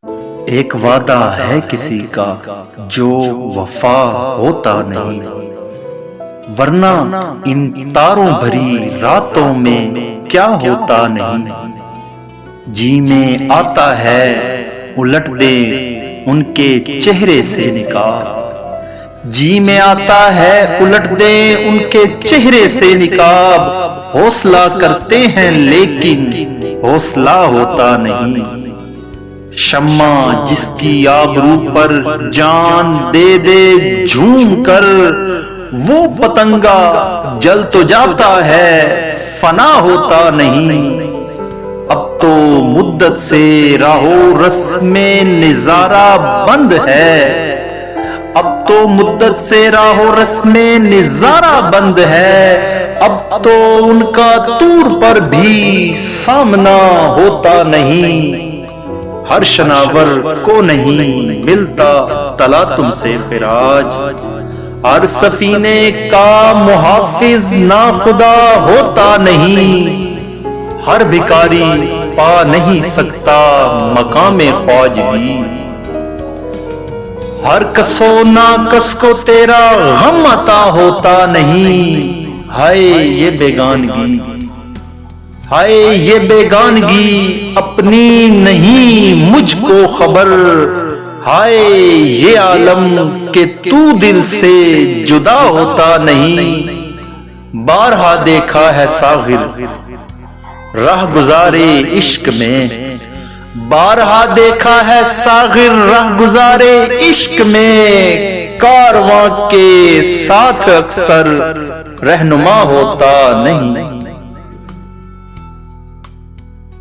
ایک وعدہ ہے کسی کا جو وفا ہوتا نہیں، ورنہ ان تاروں بھری راتوں میں کیا ہوتا نہیں۔ جی میں آتا ہے الٹ دے ان کے چہرے سے نقاب، جی میں آتا ہے الٹ دے ان کے چہرے سے نقاب۔ حوصلہ کرتے ہیں لیکن حوصلہ ہوتا نہیں۔ شمع جس کی آبرو پر جان دے دے جھوم کر، وہ پتنگا جل تو جاتا ہے فنا ہوتا نہیں۔ اب تو مدت سے راہ و رسم نظارہ بند ہے، اب تو مدت سے راہ و رسم نظارہ بند ہے۔ اب تو ان کا طور پر بھی سامنا ہوتا نہیں۔ ہر شناور کو نہیں ملتا تلا تم سے خراج، ہر سفینے کا محافظ ناخدا ہوتا نہیں۔ ہر بھکاری پا نہیں سکتا مقام خواجگی، ہر کس و ناکس کو تیرا غم عطا ہوتا نہیں۔ ہائے یہ بیگانگی، ہائے یہ بیگانگی اپنی نہیں مجھ کو خبر، ہائے یہ عالم کہ تو دل سے جدا ہوتا نہیں۔ بارہا دیکھا ہے ساغر راہ گزارے عشق میں، بارہا دیکھا ہے ساغر راہ گزارے عشق میں، کارواں کے ساتھ اکثر رہنما ہوتا نہیں۔